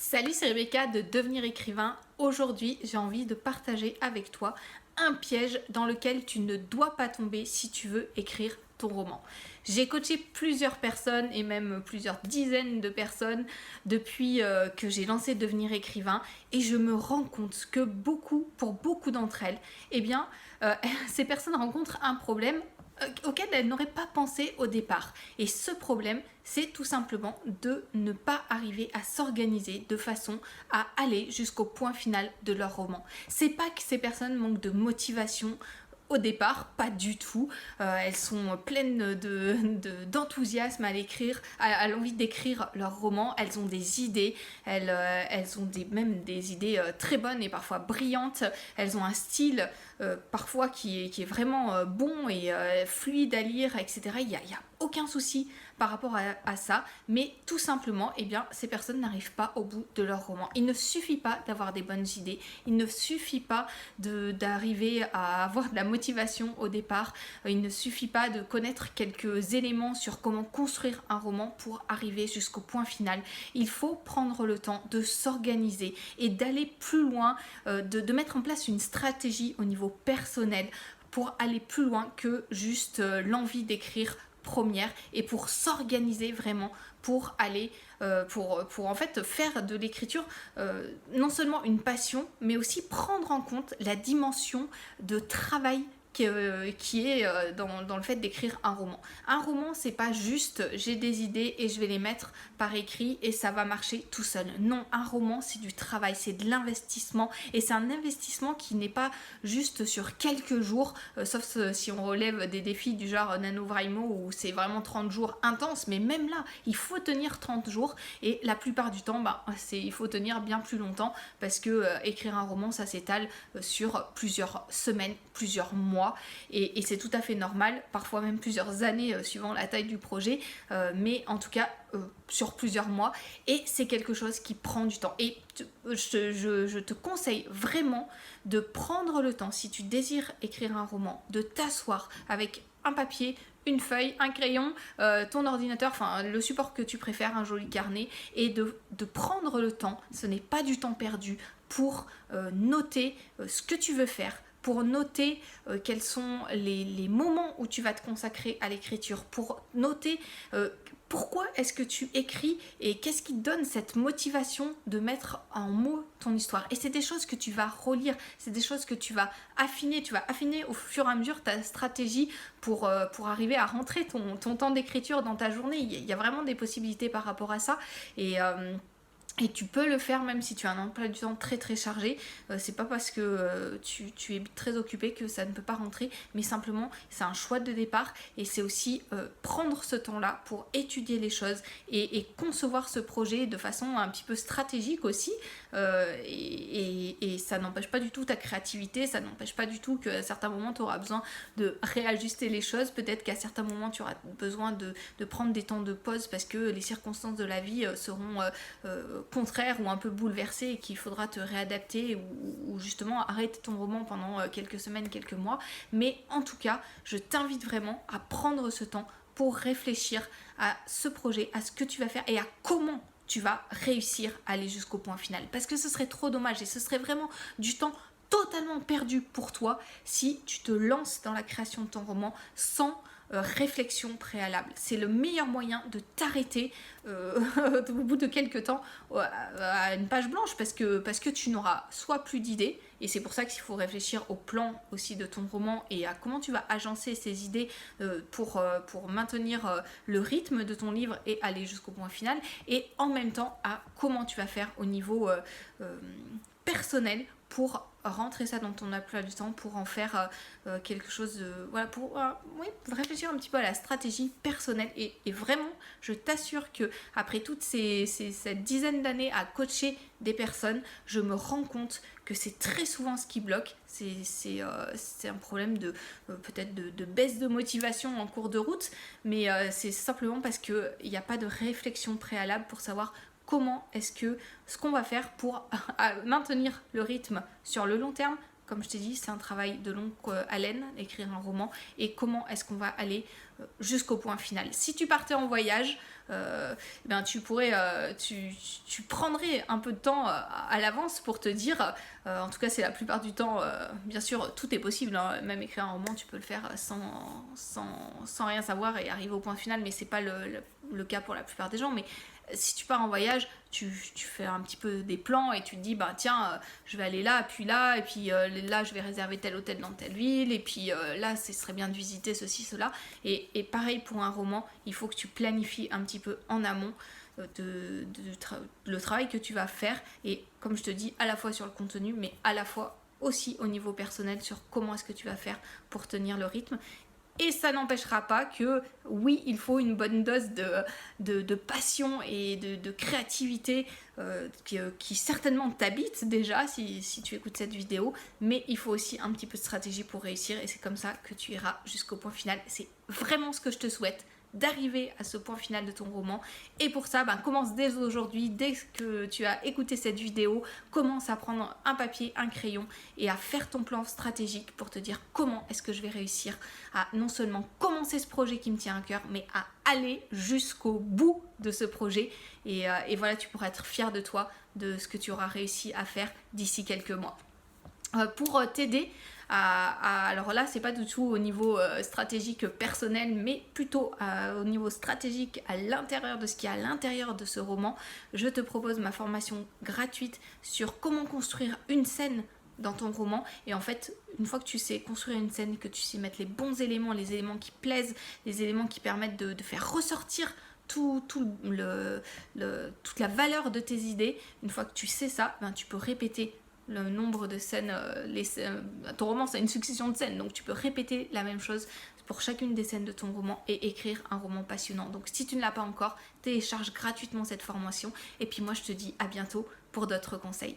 Salut, c'est Rebecca de Devenir écrivain. Aujourd'hui, j'ai envie de partager avec toi un piège dans lequel tu ne dois pas tomber si tu veux écrire ton roman. J'ai coaché plusieurs personnes et même plusieurs dizaines de personnes depuis que j'ai lancé Devenir écrivain et je me rends compte que pour beaucoup d'entre elles, eh bien, ces personnes rencontrent un problème auquel elles n'auraient pas pensé au départ. Et ce problème, c'est tout simplement de ne pas arriver à s'organiser de façon à aller jusqu'au point final de leur roman. C'est pas que ces personnes manquent de motivation au départ, pas du tout. Elles sont pleines d'enthousiasme à l'écrire, à l'envie d'écrire leur roman. Elles ont des idées, elles ont même des idées très bonnes et parfois brillantes. Elles ont un style parfois qui est vraiment bon et fluide à lire, etc. Il y a aucun souci par rapport à ça, mais tout simplement, eh bien, ces personnes n'arrivent pas au bout de leur roman. Il ne suffit pas d'avoir des bonnes idées, il ne suffit pas d'arriver à avoir de la motivation au départ, il ne suffit pas de connaître quelques éléments sur comment construire un roman pour arriver jusqu'au point final. Il faut prendre le temps de s'organiser et d'aller plus loin, de mettre en place une stratégie au niveau personnel pour aller plus loin que juste l'envie d'écrire première et pour s'organiser vraiment pour aller pour en fait faire de l'écriture non seulement une passion mais aussi prendre en compte la dimension de travail qui est dans le fait d'écrire un roman. Un roman, c'est pas juste j'ai des idées et je vais les mettre par écrit et ça va marcher tout seul. Non, un roman, c'est du travail, c'est de l'investissement et c'est un investissement qui n'est pas juste sur quelques jours, sauf si on relève des défis du genre NaNoWriMo où c'est vraiment 30 jours intenses, mais même là, il faut tenir 30 jours et la plupart du temps, il faut tenir bien plus longtemps parce que écrire un roman, ça s'étale sur plusieurs semaines, plusieurs mois. Et c'est tout à fait normal, parfois même plusieurs années suivant la taille du projet, mais en tout cas sur plusieurs mois, et c'est quelque chose qui prend du temps. Et je te conseille vraiment de prendre le temps, si tu désires écrire un roman, de t'asseoir avec un papier, une feuille, un crayon, ton ordinateur, enfin le support que tu préfères, un joli carnet, et de prendre le temps, ce n'est pas du temps perdu, pour noter ce que tu veux faire, pour noter quels sont les moments où tu vas te consacrer à l'écriture, pour noter pourquoi est-ce que tu écris et qu'est-ce qui te donne cette motivation de mettre en mots ton histoire. Et c'est des choses que tu vas relire, c'est des choses que tu vas affiner au fur et à mesure ta stratégie pour arriver à rentrer ton temps d'écriture dans ta journée. Il y a vraiment des possibilités par rapport à ça et tu peux le faire même si tu as un emploi du temps très très chargé. C'est pas parce que tu es très occupé que ça ne peut pas rentrer, mais simplement c'est un choix de départ et c'est aussi prendre ce temps-là pour étudier les choses et concevoir ce projet de façon un petit peu stratégique aussi. Et ça n'empêche pas du tout ta créativité, ça n'empêche pas du tout qu'à certains moments tu auras besoin de réajuster les choses. Peut-être qu'à certains moments tu auras besoin de prendre des temps de pause parce que les circonstances de la vie seront contraire ou un peu bouleversé et qu'il faudra te réadapter ou justement arrêter ton roman pendant quelques semaines, quelques mois. Mais en tout cas, je t'invite vraiment à prendre ce temps pour réfléchir à ce projet, à ce que tu vas faire et à comment tu vas réussir à aller jusqu'au point final. Parce que ce serait trop dommage et ce serait vraiment du temps totalement perdu pour toi si tu te lances dans la création de ton roman sans réflexion préalable. C'est le meilleur moyen de t'arrêter au bout de quelques temps à une page blanche parce que tu n'auras soit plus d'idées, et c'est pour ça qu'il faut réfléchir au plan aussi de ton roman et à comment tu vas agencer ces idées pour maintenir le rythme de ton livre et aller jusqu'au point final, et en même temps à comment tu vas faire au niveau personnel pour rentrer ça dans ton emploi du temps, pour en faire quelque chose de, voilà, pour réfléchir un petit peu à la stratégie personnelle et vraiment je t'assure que après toute cette dizaine d'années à coacher des personnes, je me rends compte que c'est très souvent ce qui bloque. C'est un problème peut-être de baisse de motivation en cours de route, mais c'est simplement parce qu'il n'y a pas de réflexion préalable pour savoir comment est-ce que ce qu'on va faire pour maintenir le rythme sur le long terme. Comme je t'ai dit, c'est un travail de longue haleine, écrire un roman, et comment est-ce qu'on va aller jusqu'au point final. Si tu partais en voyage, ben tu pourrais, tu prendrais un peu de temps à l'avance pour te dire, en tout cas c'est la plupart du temps, bien sûr tout est possible, hein, même écrire un roman tu peux le faire sans rien savoir et arriver au point final, mais c'est pas le cas pour la plupart des gens. Mais si tu pars en voyage, tu fais un petit peu des plans et tu te dis, bah tiens, je vais aller là, puis là, et puis là, je vais réserver tel hôtel dans telle ville, et puis là, ce serait bien de visiter ceci, cela. Et pareil pour un roman, il faut que tu planifies un petit peu en amont le travail que tu vas faire, et comme je te dis, à la fois sur le contenu, mais à la fois aussi au niveau personnel sur comment est-ce que tu vas faire pour tenir le rythme. Et ça n'empêchera pas que, oui, il faut une bonne dose de passion et de créativité qui certainement t'habite déjà si tu écoutes cette vidéo, mais il faut aussi un petit peu de stratégie pour réussir, et c'est comme ça que tu iras jusqu'au point final. C'est vraiment ce que je te souhaite, d'arriver à ce point final de ton roman. Et pour ça, commence dès aujourd'hui, dès que tu as écouté cette vidéo, commence à prendre un papier, un crayon et à faire ton plan stratégique pour te dire comment est-ce que je vais réussir à non seulement commencer ce projet qui me tient à cœur, mais à aller jusqu'au bout de ce projet. Et voilà, tu pourras être fier de toi, de ce que tu auras réussi à faire d'ici quelques mois. Pour t'aider alors là, c'est pas du tout au niveau stratégique personnel, mais plutôt au niveau stratégique à l'intérieur de ce qu'il y a à l'intérieur de ce roman. Je te propose ma formation gratuite sur comment construire une scène dans ton roman. Et en fait, une fois que tu sais construire une scène, que tu sais mettre les bons éléments, les éléments qui plaisent, les éléments qui permettent de faire ressortir toute la valeur de tes idées, une fois que tu sais ça, tu peux répéter le nombre de scènes, ton roman c'est une succession de scènes, donc tu peux répéter la même chose pour chacune des scènes de ton roman et écrire un roman passionnant. Donc si tu ne l'as pas encore, télécharge gratuitement cette formation, et puis moi je te dis à bientôt pour d'autres conseils.